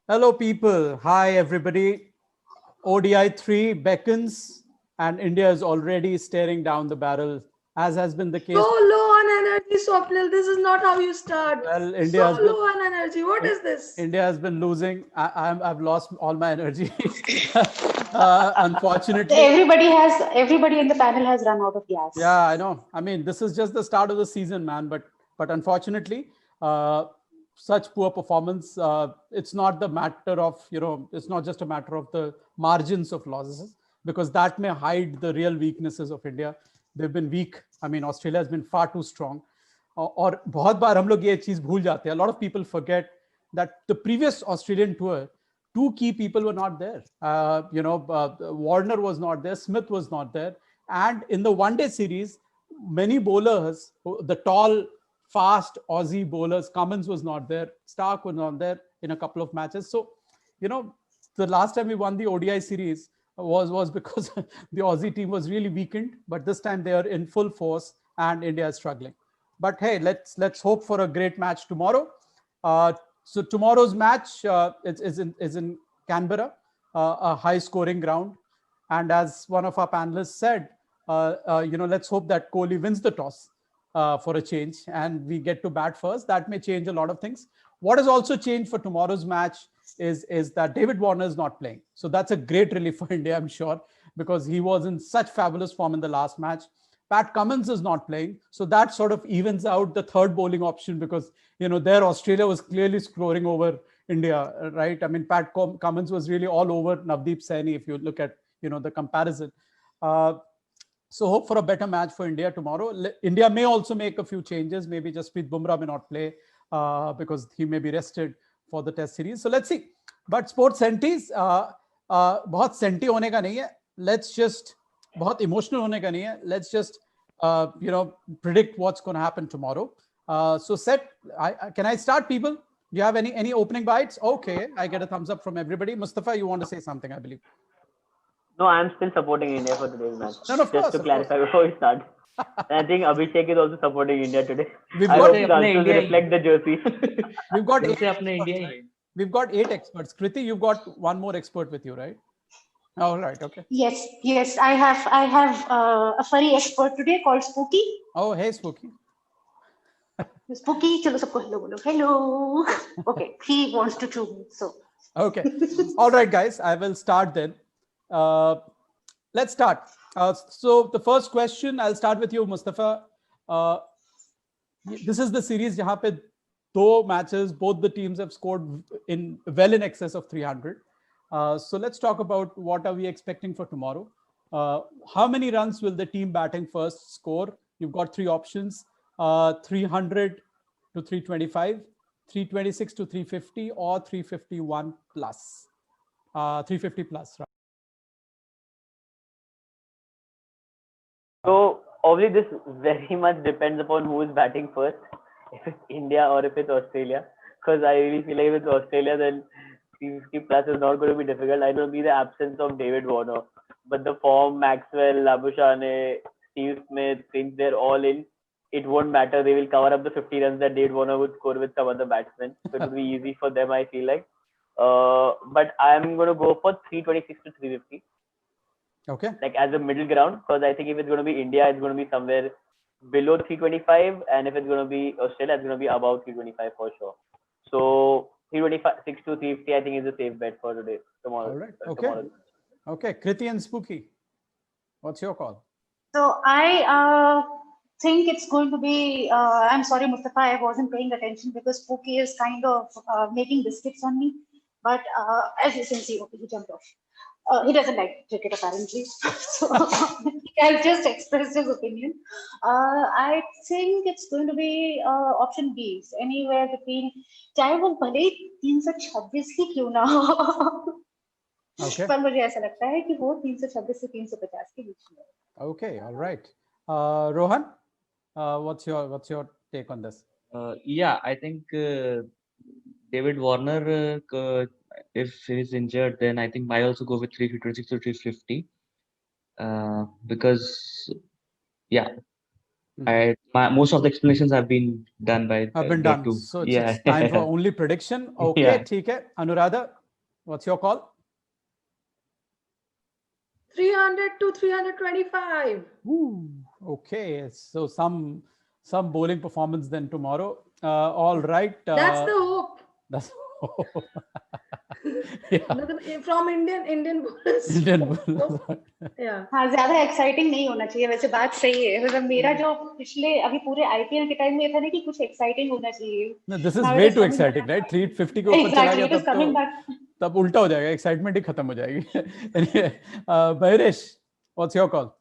Hello, people. Hi, everybody. ODI 3 beckons, and India is already staring down the barrel, as has been the So case. low on energy, Swapnil. This is not how you start. Well, So low on energy. What is this? India has been losing. I've lost all my energy, unfortunately. Everybody in the panel has run out of gas. Yeah, I know. I mean, this is just the start of the season, man. But unfortunately, uh, such poor performance. It's not the matter of It's not just a matter of the margins of losses, because that may hide the real weaknesses of India. They've been weak. I mean, Australia has been far too strong. और बहुत बार हम लोग ये चीज भूल जाते हैं. A lot of people forget that the previous Australian tour, two key people were not there. Warner was not there, Smith was not there, and in the one-day series, many bowlers, the tall, fast Aussie bowlers, Cummins was not there, Stark was not there in a couple of matches. So, the last time we won the ODI series was because the Aussie team was really weakened, but this time they are in full force and India is struggling. But hey, let's hope for a great match tomorrow. So tomorrow's match is in Canberra, a high-scoring ground, and as one of our panelists said, let's hope that Kohli wins the toss for a change, and we get to bat first. That may change a lot of things. What has also changed for tomorrow's match is that David Warner is not playing, so that's a great relief for India, I'm sure, because he was in such fabulous form in the last match. Pat Cummins is not playing, so that sort of evens out the third bowling option, because there Australia was clearly scoring over India, right? I mean, Pat Cummins was really all over Navdeep Saini if you look at the comparison. Uh, so hope for a better match for India tomorrow. India may also make a few changes. Maybe Jasprit Bumrah may not play because he may be rested for the Test series. So let's see. But sports sentis, बहुत senti होने का नहीं है. Let's just बहुत emotional होने का नहीं है. Let's just predict what's going to happen tomorrow. So Seth, can I start, people? Do you have any opening bites? Okay, I get a thumbs up from everybody. Mustafa, you want to say something, I believe. No, I'm still supporting India for today's match. No, of course, Just to clarify before we start. I think Abhishek is also supporting India today. We've I got hope the answers reflect the jersey. We've got से eight अपने experts, India he right? We've got 8 experts. Kriti, you've got one more expert with you, right? All right, okay. Yes. I have a furry expert today called Spooky. Oh, hey, Spooky. Spooky, chalo sabko hello bolo. Hello. Okay, he wants to chew me, so. Okay. All right, guys, I will start then. Let's start. So the first question, I'll start with you, Mustafa. This is the series jahan pe two matches, both the teams have scored well in excess of 300. So let's talk about what are we expecting for tomorrow. How many runs will the team batting first score? You've got 3 options, 300 to 325, 326 to 350, or 351 plus. 350 plus, right? So obviously this very much depends upon who is batting first, if it's India or if it's Australia. Because I really feel like if it's Australia, then 350 plus is not going to be difficult. I don't be the absence of David Warner, but the form, Maxwell, Labuschagne, Steve Smith, since they're all in, it won't matter. They will cover up the 50 runs that David Warner would score with some other batsmen. So it will be easy for them, I feel like. But I'm going to go for 326 to 350. Okay. Like as a middle ground, because I think if it's going to be India, it's going to be somewhere below 325, and if it's going to be Australia, it's going to be above 325 for sure. So 326 to 350, I think, is a safe bet for today, tomorrow. All right. Okay. Tomorrow. Okay. Kriti and Spooky, what's your call? So I think it's going to be, I'm sorry, Mustafa, I wasn't paying attention because Spooky is kind of making biscuits on me. But as you can see, okay, he jumped off. He doesn't like cricket apparently, so I'll just express his opinion. I think it's going to be option B, anywhere between, चाहे वो भले ही 326 ही क्यों ना हो, Okay. पर मुझे ऐसा लगता है कि वो 326 से 350 के बीच में. Okay, all right. Rohan, what's your take on this? Yeah, I think David Warner, if he's injured, then I think I also go with 326 to 350. Because, yeah, most of the explanations have been done by. Have been done. Two. So it's time for only prediction. Okay, Yeah. ठीक है. Anuradha, What's your call? 300 to 325. Ooh, okay, so some bowling performance then tomorrow. All right. That's the hope. That's yeah. From Indian bowlers. Indian bowlers. Yeah. हाँ ज्यादा exciting नहीं होना चाहिए वैसे बात सही है मतलब मेरा जो पिछले अभी पूरे आईपीएल के टाइम में था ना कि कुछ एक्साइटिंग होना चाहिए No, this is Now it way is too coming exciting, back. right? 350 के ऊपर चला Exactly, गया it is coming back. तब उल्टा हो जाएगा, एक्साइटमेंट ही खत्म हो जाएगी. Anyway, Mahirish, what's your call?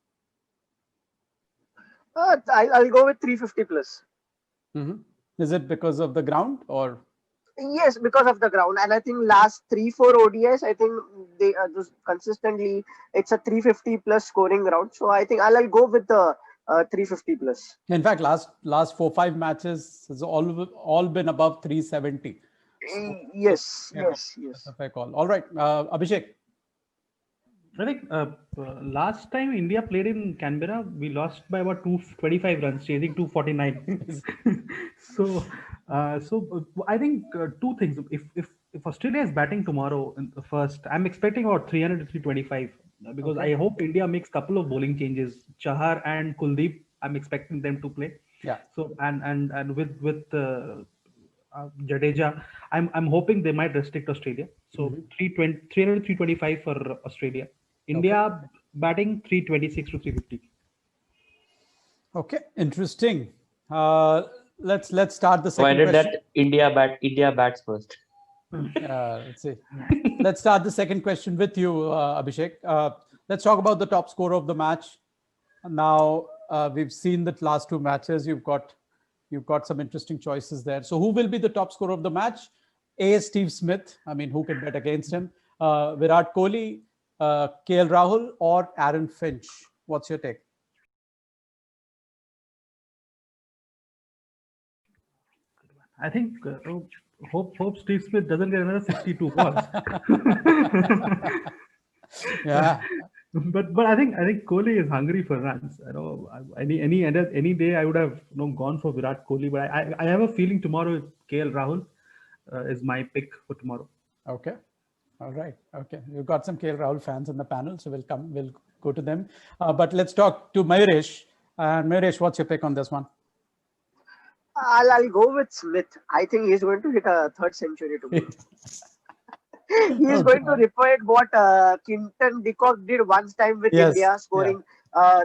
I'll go with 350 plus. Is it because of the ground or? Yes, because of the ground, and I think last 3-4 ODIs, I think they just consistently it's a 350 plus scoring ground. So I think I'll go with the 350 plus. In fact, last 4-5 matches has all been above 370. Yes. That's a fair call. All right, Abhishek. I think last time India played in Canberra, we lost by about 225 runs, chasing 249. So I think two things. If Australia is batting tomorrow in the first, I'm expecting about 300 to 325 because I hope India makes a couple of bowling changes. Chahar and Kuldeep, I'm expecting them to play. Yeah. So and with Jadeja, I'm hoping they might restrict Australia. So 300 325 for Australia. India batting 326 to 350. Okay, interesting. Let's start the second Provided question. that India bats first. Let's see. Let's start the second question with you, Abhishek. Let's talk about the top scorer of the match. Now we've seen the last two matches. You've got some interesting choices there. So who will be the top scorer of the match? A, Steve Smith. I mean, who can bet against him? Virat Kohli, KL Rahul, or Aaron Finch? What's your take? I think hope Steve Smith doesn't get another 62 balls. Yeah. But I think Kohli is hungry for runs. Any day I would have gone for Virat Kohli, but I have a feeling tomorrow KL Rahul is my pick for tomorrow. Okay. All right. Okay. We've got some KL Rahul fans in the panel, so we'll go to them. But let's talk to Mayuresh. Mayuresh, what's your pick on this one? I'll go with Smith. I think he's going to hit a third century tomorrow. He's going to repeat what Quinton de Kock did once time with India, scoring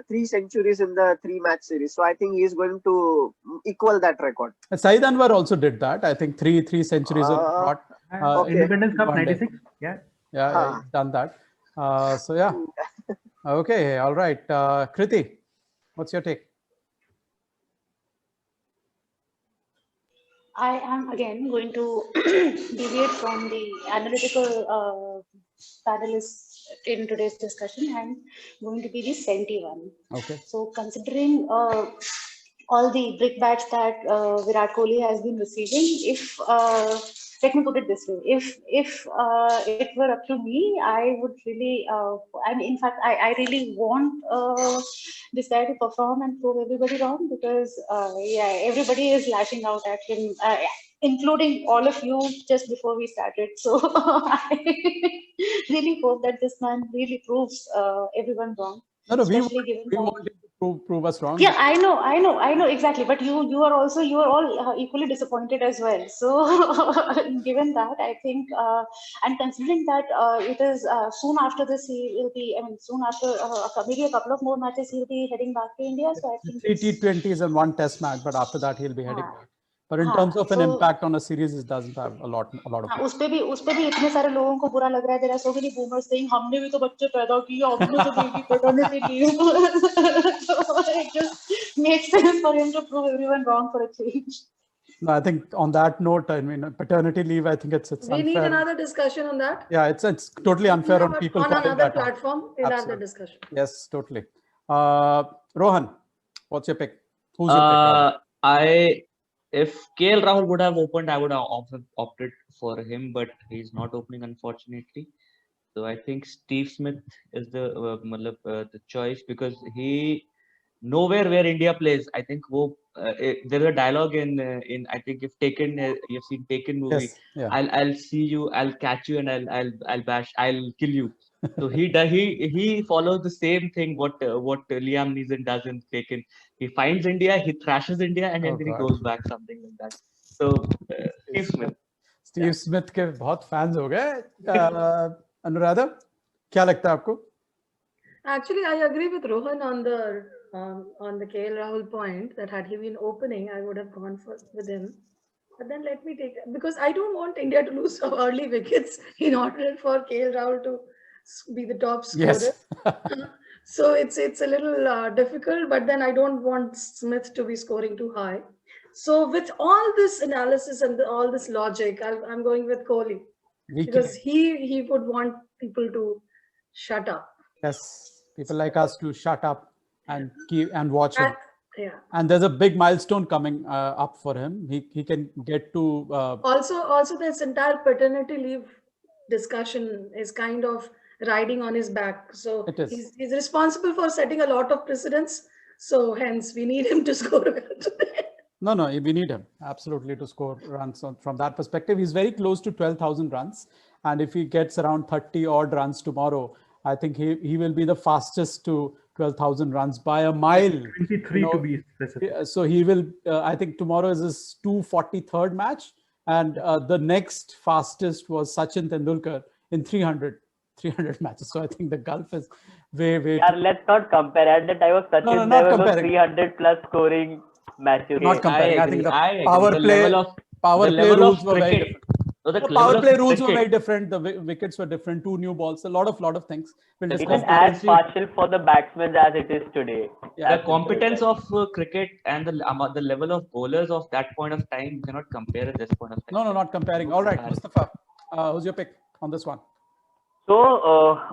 3 centuries in the 3-match series. So I think he's going to equal that record. Saeed Anwar also did that. I think three centuries brought. Independence Cup 96. Yeah. Yeah, he's done that. So yeah. Okay. All right. Kriti, what's your take? I am again going to deviate from the analytical panelists in today's discussion. I'm going to be the senti one. Okay. So considering all the brickbats that Virat Kohli has been receiving, if let me put it this way, if it were up to me, I would really, in fact, I really want this guy to perform and prove everybody wrong because, everybody is lashing out at him, including all of you just before we started. So I really hope that this man really proves everyone wrong. No, we want him to prove us wrong. Yeah, I know exactly. But you are all equally disappointed as well. So given that, I think, and considering that it is soon after this, he will be. I mean, soon after maybe a couple of more matches, he'll be heading back to India. So I think 3 T20s and 1 Test match, but after that he'll be heading back. But in terms of an impact on a series, it doesn't have a lot of. उस पे भी इतने सारे लोगों को बुरा लग रहा है. There are so many boomers saying हमने भी तो बच्चे पैदा किए, हमने तो बेटी paternity leave. So it just makes sense for him to prove everyone wrong for a change. No, I think on that note, I mean, paternity leave, I think it's unfair. We need another discussion on that. Yeah, it's totally unfair on people. On another platform, we'll have the discussion. Yes, totally. Rohan, what's your pick? Who's your pick? If KL Rahul would have opened, I would have opted for him, but he's not opening, unfortunately. So I think Steve Smith is the choice because he nowhere where India plays. I think वो there's a dialogue in I think if Taken, you've seen Taken movie. Yes. Yeah. I'll see you, I'll catch you, and I'll kill you. So he follows the same thing what Liam Neeson does in Taken. He finds India, he thrashes India, and Oh, then he God. goes back, something like that. So Steve Smith. Steve Smith के बहुत fans हो गए। अनुराधा, क्या लगता है आपको? Actually, I agree with Rohan on the KL Rahul point that had he been opening, I would have gone with him. But then let me take, because I don't want India to lose early wickets in order for KL Rahul to be the top scorer. Yes. So it's a little difficult, but then I don't want Smith to be scoring too high. So with all this analysis and all this logic, I'm going with Kohli because he would want people to shut up. Yes, people like us to shut up and watch him. Yeah. And there's a big milestone coming up for him. He can get to. Also, this entire paternity leave discussion is kind of riding on his back. So he's responsible for setting a lot of precedents. So hence, we need him to score a goal today. No, we need him absolutely to score runs from that perspective. He's very close to 12,000 runs. And if he gets around 30 odd runs tomorrow, I think he will be the fastest to 12,000 runs by a mile. 23 to be specific. So he will, I think tomorrow is his 243rd match. And the next fastest was Sachin Tendulkar in 300 matches. So I think the gulf is way. Yeah, let's not compare. At the time of Sachin, there was no 300 plus scoring matches. Not comparing. I think the power play rules were very different. So the power play rules were very different. The wickets were different. 2 new balls. A lot of things. It is as partial for the batsmen as it is today. Yeah, the competence of cricket and the level of bowlers of that point of time, you cannot compare at this point of time. No, not comparing. All right, Mustafa, who's your pick on this one? So,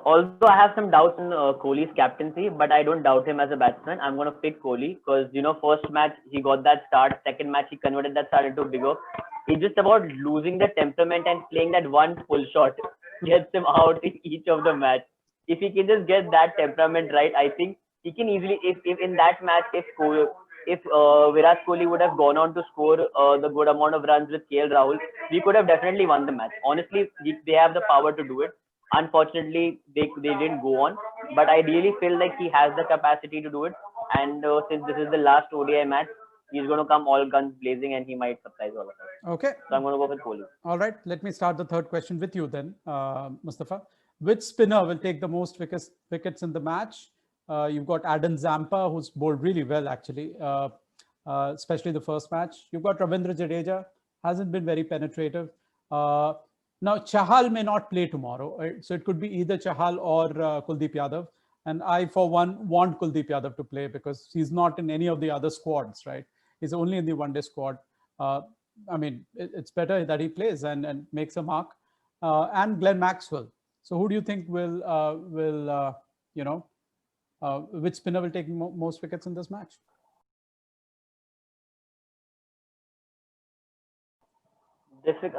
although I have some doubts in Kohli's captaincy, but I don't doubt him as a batsman. I'm going to pick Kohli because, first match, he got that start. Second match, he converted that start into a big over. It's just about losing the temperament and playing that one full shot gets him out in each of the match. If he can just get that temperament right, I think he can easily, if in that match, if Virat Kohli would have gone on to score the good amount of runs with KL Rahul, we could have definitely won the match. Honestly, they have the power to do it. Unfortunately, they didn't go on, but I really feel like he has the capacity to do it. And since this is the last ODI match, he's going to come all guns blazing and he might surprise all of us. Okay. So I'm going to go with Kohli. All right. Let me start the third question with you then, Mustafa. Which spinner will take the most wickets in the match? You've got Adam Zampa, who's bowled really well, actually, especially the first match. You've got Ravindra Jadeja, hasn't been very penetrative. Now, Chahal may not play tomorrow, right? So it could be either Chahal or Kuldeep Yadav. And I, for one, want Kuldeep Yadav to play because he's not in any of the other squads, right? He's only in the one-day squad. I mean, it's better that he plays and makes a mark. And Glenn Maxwell. So who do you think which spinner will take most wickets in this match?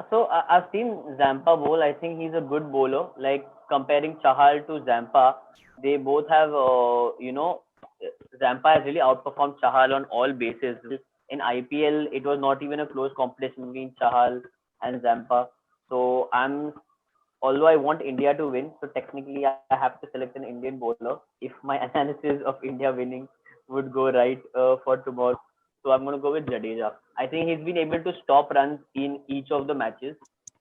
So I've seen Zampa bowl. I think he's a good bowler. Like comparing Chahal to Zampa, they both have, Zampa has really outperformed Chahal on all bases. In IPL, it was not even a close competition between Chahal and Zampa. So although I want India to win, so technically I have to select an Indian bowler if my analysis of India winning would go right for tomorrow. So I'm going to go with Jadeja. I think he's been able to stop runs in each of the matches.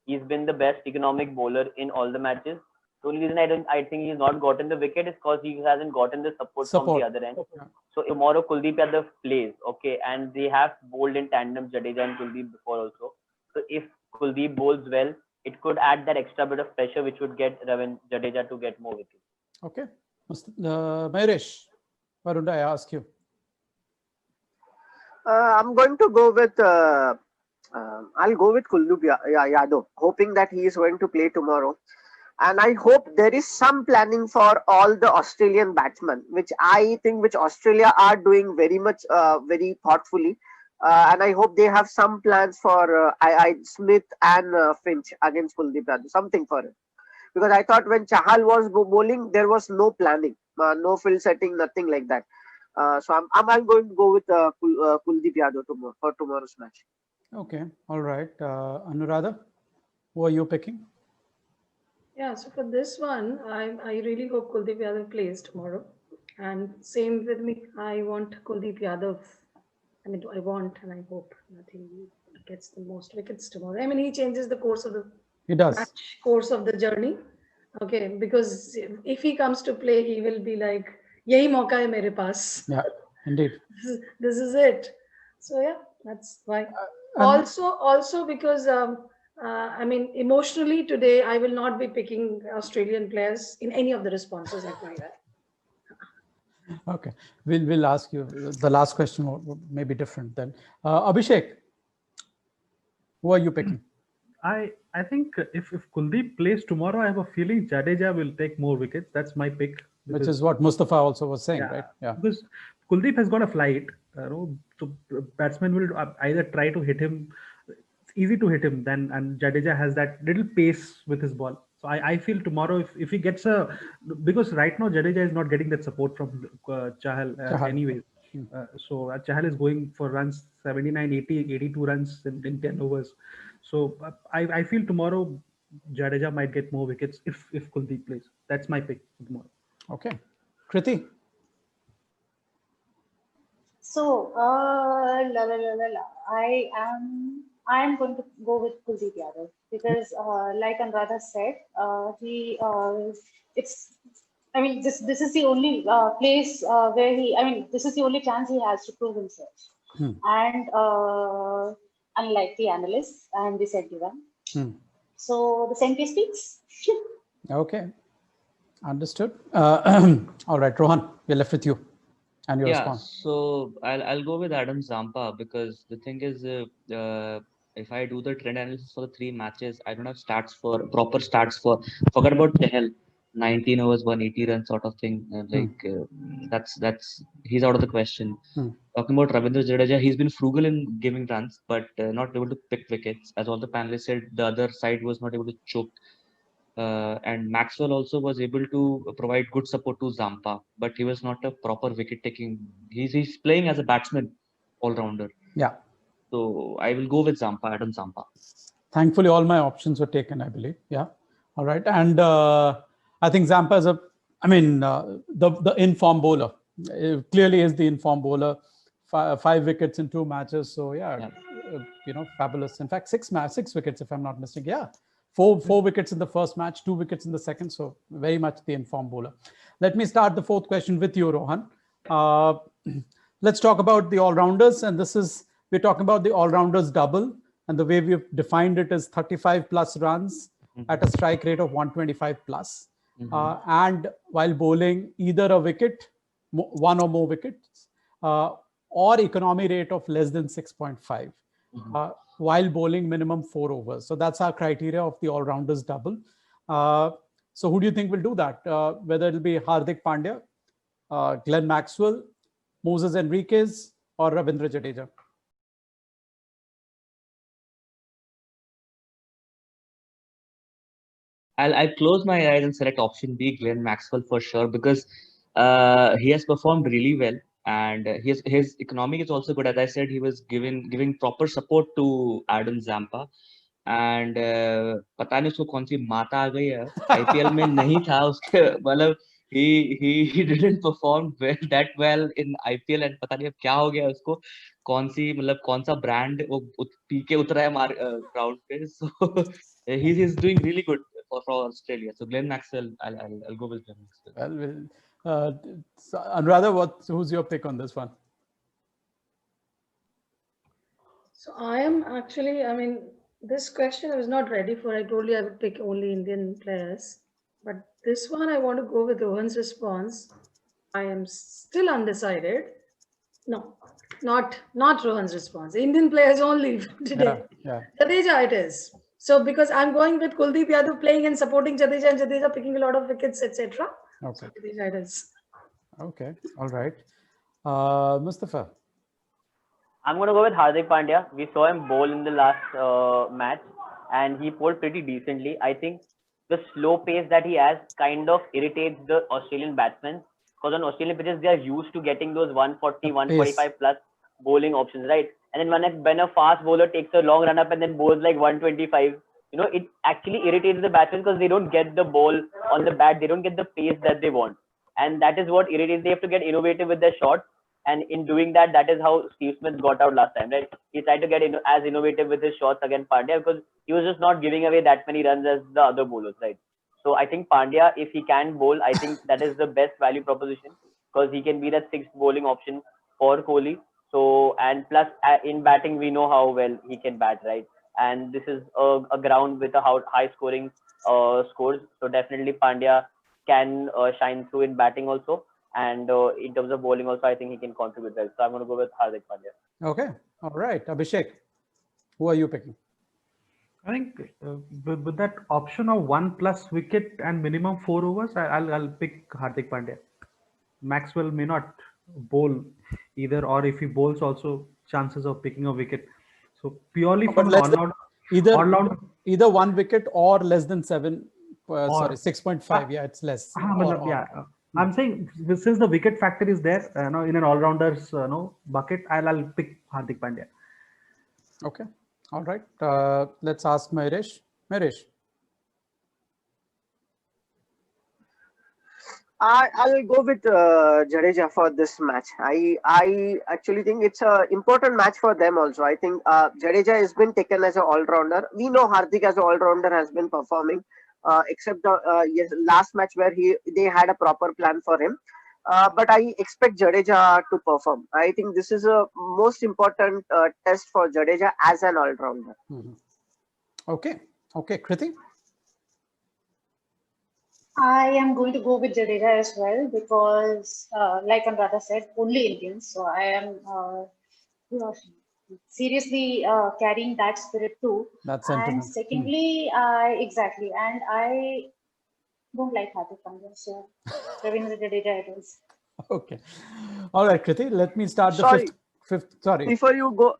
He's been the best economic bowler in all the matches. The only reason I think he's not gotten the wicket is because he hasn't gotten the support from the other end. Yeah. So tomorrow Kuldeep Yadav plays, okay, and they have bowled in tandem Jadeja and Kuldeep before also. So if Kuldeep bowls well, it could add that extra bit of pressure which would get Jadeja to get more wickets. Okay. Mayuresh, why don't I ask you? I'm going to go with I'll go with Kuldeep Yadav, hoping that he is going to play tomorrow. And I hope there is some planning for all the Australian batsmen, which Australia are doing very much, very thoughtfully. And I hope they have some plans for Smith and Finch against Kuldeep Yadav, something for it. Because I thought when Chahal was bowling, there was no planning, no field setting, nothing like that. So I'm going to go with Kuldeep Yadav for tomorrow's match. Okay, all right. Anuradha, who are you picking? Yeah, so for this one, I really hope Kuldeep Yadav plays tomorrow. And same with me. I want Kuldeep Yadav. I mean, I want and I hope that he gets the most wickets tomorrow. I mean, he changes the course of the He does. match, course of the journey. Okay, because if he comes to play, he will be like, "Yahi mauka hai mere paas." Yeah, indeed. This is it. So yeah, that's why. And- Also because I mean, emotionally today, I will not be picking Australian players in any of the responses at my end. Okay, we'll ask you. The last question may be different then. Abhishek, who are you picking? I think if Kuldeep plays tomorrow, I have a feeling Jadeja will take more wickets. That's my pick. Which is what Mustafa also was saying, Yeah, right? Yeah. because Kuldeep has got a flight. So batsman will either try to hit him. It's easy to hit him then, and Jadeja has that little pace with his ball. So I feel tomorrow if he gets because right now Jadeja is not getting that support from Chahal Chahal. anyways. So Chahal is going for runs 79, 80, 82 runs in 10 overs. So I feel tomorrow Jadeja might get more wickets if Kuldeep plays. That's my pick for tomorrow. Okay, Kriti. So, I am going to go with Kuldeep Yadav because, like Anuradha said, I mean, this is the only place where this is the only chance he has to prove himself. And unlike the analysts and the sentiment, so the century speaks. Okay, understood. All right, Rohan, we're left with you and your response. So I'll go with Adam Zampa because the thing is, if I do the trend analysis for the 3 matches, I don't have proper stats for. Forget about Chahal, 19 overs, 180 runs sort of thing. That's he's out of the question. Talking about Ravindra Jadeja, he's been frugal in giving runs, but not able to pick wickets. As all the panelists said, the other side was not able to choke. And Maxwell also was able to provide good support to Zampa, but he was not a proper wicket taking. He's playing as a batsman, all rounder. Yeah. So I will go with Zampa, Adam Zampa. Thankfully, all my options were taken, I believe. Yeah. All right. And I think Zampa is the informed bowler. Clearly is the informed bowler. 5 wickets in 2 matches. So yeah. Fabulous. In fact, 6 wickets, if I'm not mistaken. Yeah. 4 wickets in the first match, 2 wickets in the second. So very much the informed bowler. Let me start the 4th question with you, Rohan. Let's talk about the all-rounders. And we're talking about the all-rounders double. And the way we've defined it is 35 plus runs at a strike rate of 125 plus. And while bowling either a wicket, 1 or more wickets, or economy rate of less than 6.5. While bowling minimum 4 overs. So that's our criteria of the all-rounders double. So who do you think will do that? Whether it'll be Hardik Pandya, Glenn Maxwell, Moses Enriquez, or Ravindra Jadeja? I'll close my eyes and select option B, Glenn Maxwell for sure, because he has performed really well. And his economic is also good. As I said, he was giving proper support to Adam Zampa. And पता नहीं उसको कौन सी माता आ गई है, IPL में नहीं था उसके, मतलब he didn't perform that well in IPL, and पता नहीं अब क्या हो गया उसको, कौन सा brand वो पी के उतरा है ground पे. So he's doing really good for Australia. So Glenn Maxwell, I'll go with Glenn Maxwell. Well, Anuradha, who's your pick on this one? So I am actually, this question I was not ready for. I told you I would pick only Indian players. But this one I want to go with Rohan's response. I am still undecided. No, not Rohan's response. Indian players only today. Yeah. Jadeja it is. So because I'm going with Kuldeep Yadav playing and supporting Jadeja, and Jadeja picking a lot of wickets, etc. Okay. So Jadeja it is. Okay. All right. Mustafa. I'm going to go with Hardik Pandya. We saw him bowl in the last match and he bowled pretty decently. I think the slow pace that he has kind of irritates the Australian batsmen. Because on Australian pitches, they are used to getting those 140, 145 plus bowling options, right? And then when a fast bowler takes a long run up and then bowls like 125, it actually irritates the batsmen because they don't get the ball on the bat. They don't get the pace that they want. And that is what irritates. They have to get innovative with their shots. And in doing that, that is how Steve Smith got out last time, right? He tried to get as innovative with his shots against Pandya because he was just not giving away that many runs as the other bowlers, right? So I think Pandya, if he can bowl, I think that is the best value proposition because he can be that sixth bowling option for Kohli. So, and plus in batting, we know how well he can bat, right? And this is a ground with a high scoring scores. So definitely Pandya can shine through in batting also. And in terms of bowling also, I think he can contribute well. So I'm going to go with Hardik Pandya. Okay. All right. Abhishek, who are you picking? I think with that option of 1+ wicket and minimum 4 overs, I'll pick Hardik Pandya. Maxwell may not bowl either, or if he bowls, also chances of picking a wicket. So purely from either 1 wicket or less than 7. Sorry, 6.5. Yeah, it's less. I'm saying since the wicket factor is there, in an all-rounders bucket, I'll pick Hardik Pandya. Okay. All right. Let's ask Mahirish. Mahirish. I'll go with Jadeja for this match. I actually think it's an important match for them also. I think Jadeja has been taken as an all-rounder. We know Hardik as an all-rounder has been performing, except the last match where they had a proper plan for him. But I expect Jadeja to perform. I think this is a most important test for Jadeja as an all-rounder. Mm-hmm. Okay. Kriti? I am going to go with Jadeja as well because, like Anuradha said, only Indians. So I am seriously carrying that spirit too. That's sentiment. And secondly, I don't like Hardik Pandya, so Ravindra Jadeja it is. Okay. All right, Kriti. Let me start the fifth. Sorry. Before you go,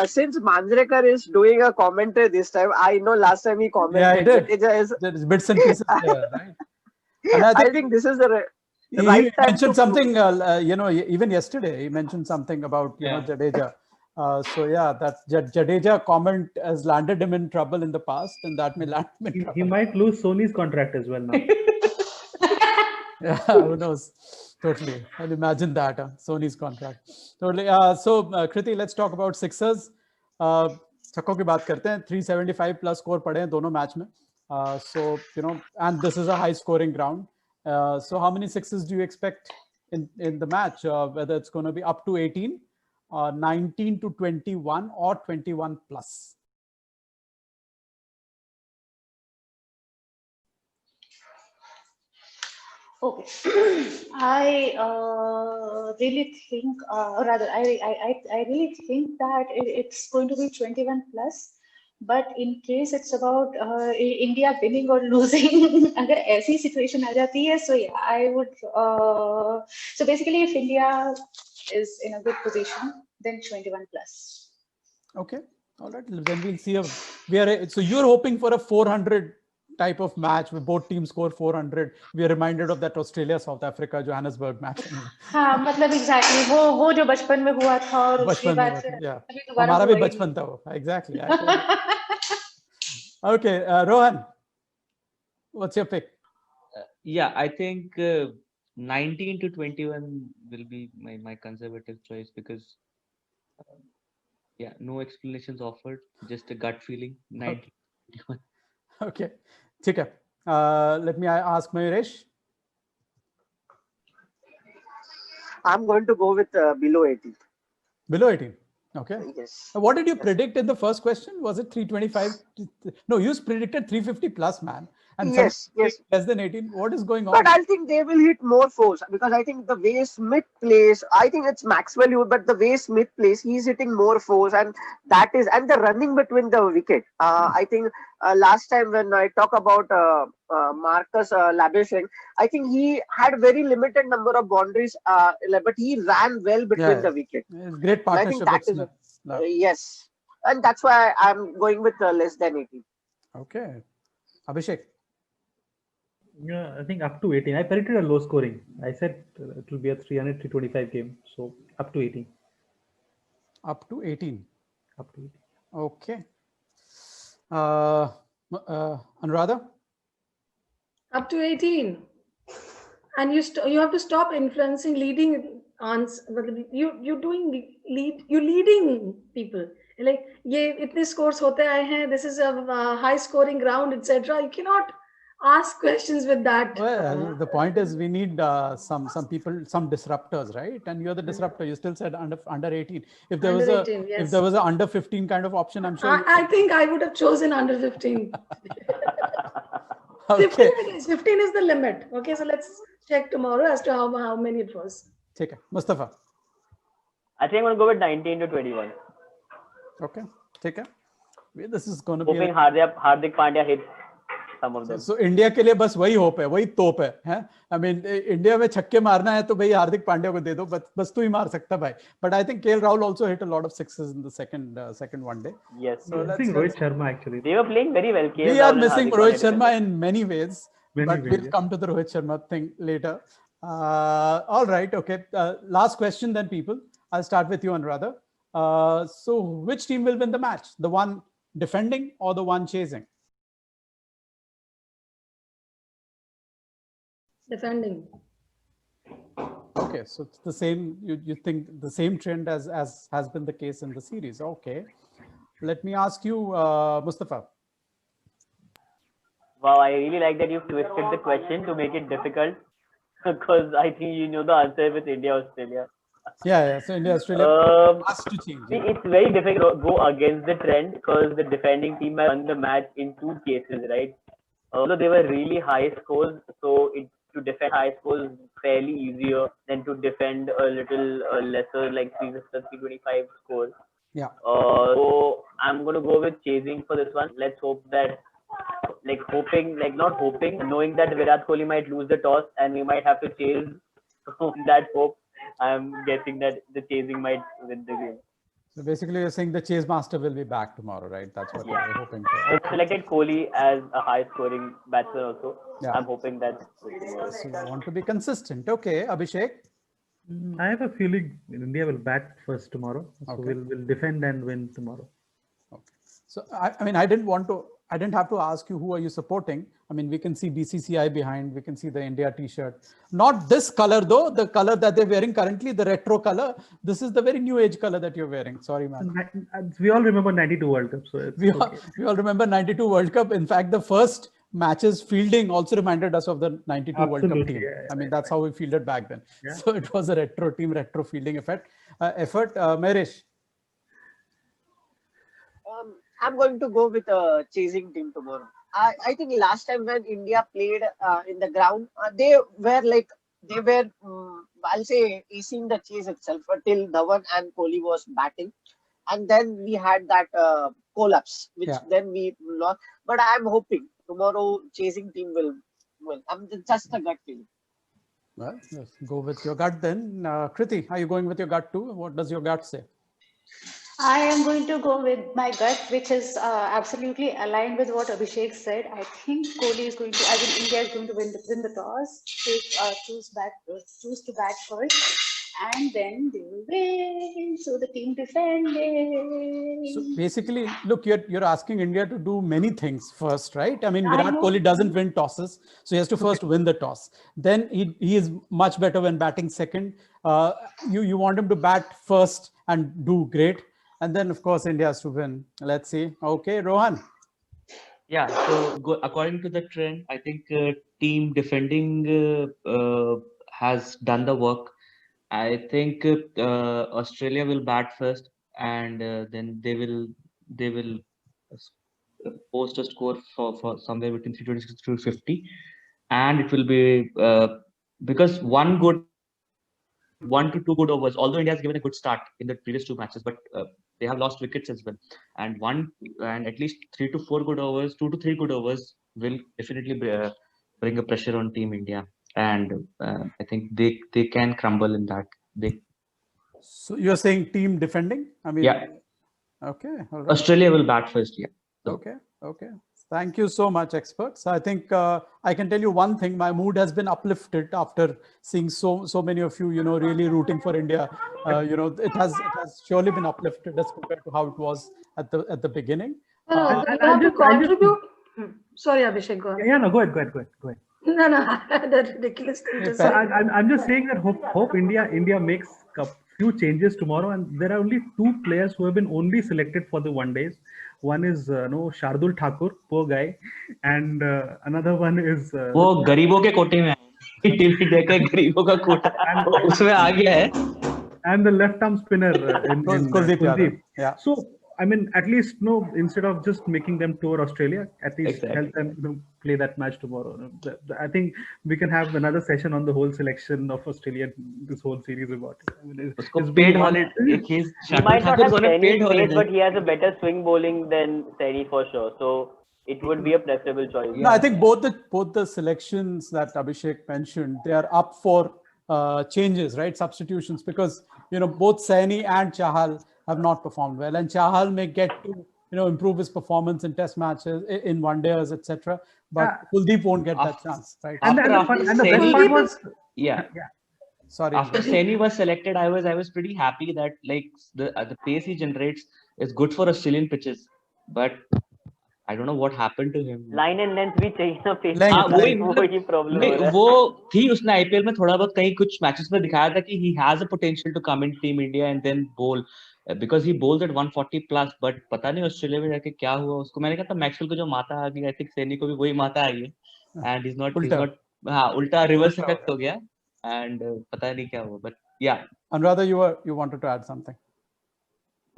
since Manjrekar is doing a commentary this time, I know last time he commented. Yeah, he did. There's bits and pieces there, right? And I think this is the he right time mentioned something. Even yesterday he mentioned something about Jadeja. So yeah, that Jadeja comment has landed him in trouble in the past, and that may land him in trouble. He might lose Sony's contract as well now. Yeah, who knows? Totally. I'll imagine that. Sony's contract. Totally. So, Kriti, let's talk about sixers. छक्कों की बात करते हैं. 375 plus score पड़े हैं दोनों match में. So, and this is a high scoring ground. So how many sixes do you expect in the match? Whether it's going to be up to 18, 19 to 21 or 21 plus? Okay, I really think, I really think that it's going to be 21 plus. But in case it's about India winning or losing, अगर ऐसी situation आ जाती है, so yeah, I would. So basically, if India is in a good position, then 21 plus. Okay, all right. Then we'll see. So you're hoping for a 400 type of match where both teams score 400. We are reminded of that Australia-South Africa Johannesburg match. हाँ, मतलब exactly वो जो बचपन में हुआ था और उसके बाद हमारा भी बचपन था वो. Exactly. Okay, Rohan, what's your pick? Yeah, I think 19 to 21 will be my conservative choice because no explanations offered, just a gut feeling. 19 to 21. Okay. ठीक है. Let me ask Mahirish. I'm going to go with below 18. Below 18. Okay. Yes. What did you predict in the first question? Was it 325? No, you predicted 350 plus, man. And yes. Less than 18. What is going on? But I think they will hit more fours because I think the way Smith plays, I think it's Maxwell, but the way Smith plays, he's hitting more fours, and the running between the wicket. I think last time when I talk about Marcus Labuschagne, I think he had very limited number of boundaries, but he ran well between the wicket. Great partnership. I think that is, yes, and that's why I'm going with less than 18. Okay, Abhishek. Yeah, I think up to 18. I predicted a low scoring. I said it will be a 300-325 game. So up to 18. Up to 18. Up to 18. Okay. Anuradha? Up to 18. And you have to stop influencing leading you're doing you're leading people. Like, ye itne scores hote aaye hain, this is a high scoring round, etc. You cannot ask questions with that. Well, the point is we need some people, some disruptors, right? And you're the disruptor. You still said under 18. If there was Under a 18, yes. if there was an under 15 kind of option, I'm sure. I think I would have chosen under 15. Okay. 15 is the limit. Okay, so let's check tomorrow as to how many it was. Take it. Mustafa. I think I'm going to go with 19 to 21. Okay. Take it. This is going to be. Hoping Hardik Pandya hits some of them. So India के लिए बस वही hope है, वही तोप है. I mean, India में छक्के मारना है तो भाई हार्दिक पांड्या को दे दो, बस तू ही मार सकता भाई. But I think KL Rahul also hit a lot of sixes in the second one day. Yes. So I think Rohit Sharma actually. They were playing very well. KL We are Rahul and missing Hardik Rohit Pandya Sharma in many ways, Many but ways, we'll yeah. come to the Rohit Sharma thing later. All right, okay. Last question then, people. I'll start with you, Anuradha. So which team will win the match? The one defending or the one chasing? Defending. Okay, so it's the same. You think the same trend as has been the case in the series? Okay, let me ask you, Mustafa. Wow, I really like that you've twisted the question to make it difficult, because I think you know the answer with India Australia. Yeah. So India Australia has to change. See, it's very difficult to go against the trend because the defending team has won the match in two cases, right? Although they were really high scores, so to defend high scores fairly easier than to defend a little lesser, like 325 scores. Yeah. So I'm gonna go with chasing for this one. Let's hope that, knowing that Virat Kohli might lose the toss and we might have to chase. So that hope, I'm guessing that the chasing might win the game. So basically, you're saying the chase master will be back tomorrow, right? That's what you're hoping for. I've selected Kohli as a high-scoring batsman also. Yeah. I'm hoping that. So you want to be consistent. Okay, Abhishek. I have a feeling India will bat first tomorrow. So Okay. we'll defend and win tomorrow. Okay. So I mean, I didn't have to ask you who are you supporting. I mean, we can see BCCI behind. We can see the India T-shirt. Not this color though. The color that they're wearing currently, the retro color. This is the very new age color that you're wearing. Sorry, man. We all remember 92 World Cup. So it's We okay. all remember 92 World Cup. In fact, the first matches fielding also reminded us of the 92 World Cup Absolutely, team. yeah, I mean, that's how we fielded back then. Yeah. So it was a retro fielding effort. Meresh. I'm going to go with a chasing team tomorrow. I think last time when India played in the ground, they were I'll say acing the chase itself till Dhawan and Kohli was batting, and then we had that collapse, which then we lost. But I'm hoping tomorrow chasing team will win. Just a gut feeling. Well, let's go with your gut then. Kriti, are you going with your gut too? What does your gut say? I am going to go with my gut, which is absolutely aligned with what Abhishek said. I think India is going to win the toss, choose to bat first, and then they will win. So the team defending. So basically, look, you're asking India to do many things first, right? I mean, Virat Kohli doesn't win tosses, so he has to first win the toss. Then he is much better when batting second. You want him to bat first and do great. And then, of course, India has to win. Let's see. Okay, Rohan. Yeah, so according to the trend, I think team defending has done the work. I think Australia will bat first, and then they will post a score for somewhere between 326 to 250, and it will be because 1 to 2 good overs. Although India has given a good start in the previous 2 matches, but they have lost wickets as well. And at least 3 to 4 good overs, 2 to 3 good overs will definitely bring a pressure on Team India. And I think they can crumble in that. So you're saying team defending? I mean, yeah. Okay. All right. Australia will bat first. Yeah. So. Okay. Thank you so much, experts. I think I can tell you one thing. My mood has been uplifted after seeing so many of you, really rooting for India. It has surely been uplifted as compared to how it was at the beginning. You have to contribute. Sorry, Abhishek, go on. Yeah, no, go ahead. No, that's ridiculous thing to So say. I'm just saying that hope India makes a few changes tomorrow, and there are only two players who have been only selected for the one days. One is Shardul Thakur, poor guy, and another one is वो गरीबों के कोटे में TV देखकर गरीबों का कोटा उसमें आ गया है. And the left arm spinner in Kuldeep Yadav. Yeah. So I mean, at least instead of just making them tour Australia, at least Exactly. help them play that match tomorrow. I think we can have another session on the whole selection of Australia, this whole series about it. I mean, उसको it's paid been one- holiday. He might not have Saini paid in place, holiday. but he has a better swing bowling than Saini for sure. So it would be a preferable choice. No, I think both the selections that Abhishek mentioned, they are up for changes, right? Substitutions, because both Saini and Chahal have not performed well, and Chahal may get to improve his performance in test matches, in one days, etc. But Kuldeep won't get that chance, right? And the best Saini- part was Yeah. Sorry. After Saini was selected, I was pretty happy that the pace he generates is good for Australian pitches, but I don't know what happened to him. Line and length भी चाहिए ना face Length, में, length. वही problem हो नहीं, रहा है. वो थी उसने आईपीएल में थोड़ा बहुत कहीं कुछ मैचेस में दिखाया था कि he has a potential to come in team India and then bowl because he bowls at 140 plus, but पता नहीं ऑस्ट्रेलिया में जाके क्या हुआ उसको. मैंने कहा था मैक्सवेल को जो माता आ गई, आई थिंक सैनी को भी वही माता आई है, and he's not हाँ उल्टा रिवर्स इफेक्ट हो गया, and पता नहीं क्या हुआ, but yeah. Anuradha, you wanted to add something.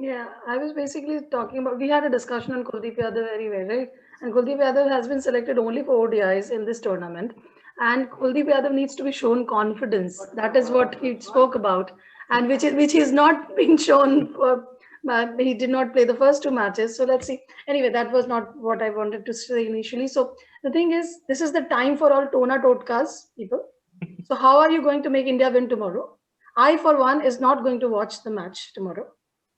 Yeah, I was basically talking about, we had a discussion on Kuldeep Yadav anyway, right? And Kuldeep Yadav has been selected only for ODIs in this tournament. And Kuldeep Yadav needs to be shown confidence. That is what he spoke about. And which is not being shown. He did not play the first two matches. So let's see. Anyway, that was not what I wanted to say initially. So the thing is, this is the time for all Tona Totkas people. So how are you going to make India win tomorrow? I, for one, is not going to watch the match tomorrow.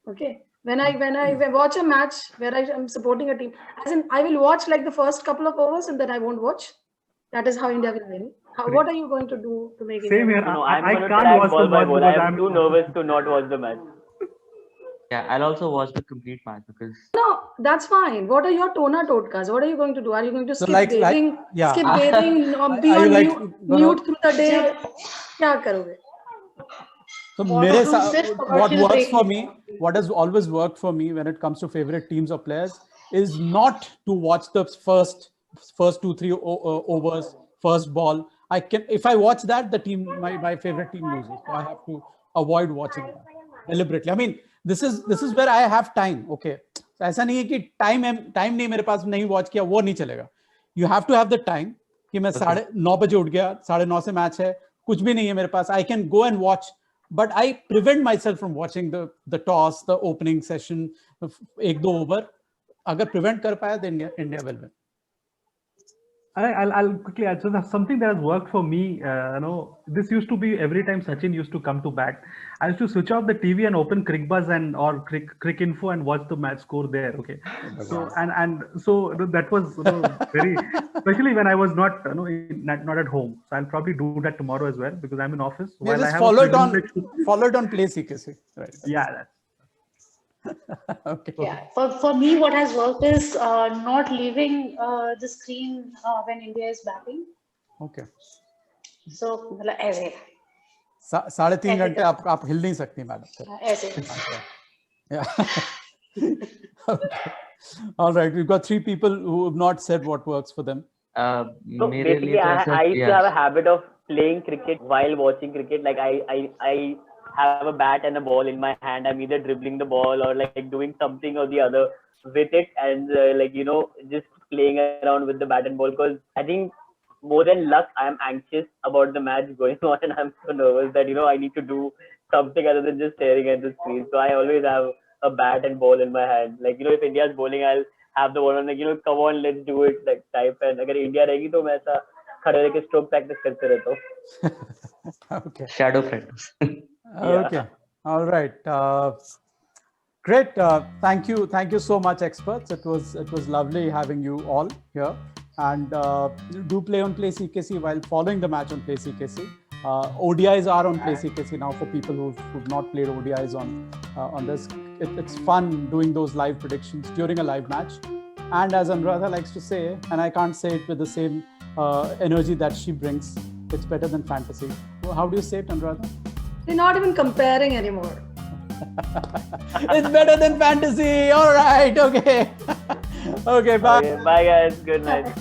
Okay, when I watch a match where I am supporting a team, as in I will watch like the first couple of overs and then I won't watch. That is how India will win. What are you going to do to make Same India here. No, I'm I going to can't track watch ball the by match ball. because I'm too nervous to not watch the match. Yeah, I'll also watch the complete match because No, that's fine. What are your Tona Totkas? What are you going to do? Are you going to skip bathing? yeah. Skip bathing, be Are you on mute through the day? क्या करोगे? So what has always worked for me when it comes to favorite teams or players is not to watch the first 2-3 overs, first ball. If I watch that, the team, my favorite team loses. So I have to avoid watching that deliberately. I mean, this is where I have time. Okay, ऐसा नहीं है कि time नहीं मेरे पास नहीं watch किया वो नहीं चलेगा. You have to have the time कि मैं 9:30 बजे उठ गया, 9:30 से मैच है, कुछ भी नहीं है मेरे पास. I can go and watch. But I prevent myself from watching the toss, the opening session, 1-2 over. Agar prevent kar paya, then India will win. I'll quickly add. So that's something that has worked for me. This used to be every time Sachin used to come to bat, I used to switch off the TV and open Crickbuzz or Crick Info and watch the match score there. Okay, so so that was very, especially when I was not at home. So I'll probably do that tomorrow as well because I'm in office. Yeah, just follow it on Play CKC. Right. Yeah. Okay. Yeah, for me, what has worked is not leaving the screen when India is batting. Okay. So, ऐसे 3.5 घंटे आप हिल नहीं सकती madam. ऐसे. Yeah. Okay. All right, we've got 3 people who have not said what works for them. So basically, I used to have a habit of playing cricket while watching cricket. Like I have a bat and a ball in my hand. I'm either dribbling the ball or like doing something or the other with it, and just playing around with the bat and ball. Because I think more than luck, I'm anxious about the match going on, and I'm so nervous that I need to do something other than just staring at the screen. So I always have a bat and ball in my hand. Like if India's bowling, I'll have the ball on. Like come on, let's do it. Like type. And अगर India रहेगी तो मैं ऐसा खड़े रह के stroke practice करते रहता हूँ. Okay. shadow practice. Okay. All right. Great. Thank you so much, experts. It was lovely having you all here. And do play on Play CKC while following the match on Play CKC. ODIs are on Play CKC now for people who've not played ODIs on this. It's fun doing those live predictions during a live match. And as Anuradha likes to say, and I can't say it with the same energy that she brings, it's better than fantasy. How do you say it, Anuradha? We're not even comparing anymore. It's better than fantasy. All right. Okay. Okay. Bye. Okay, bye guys. Good night.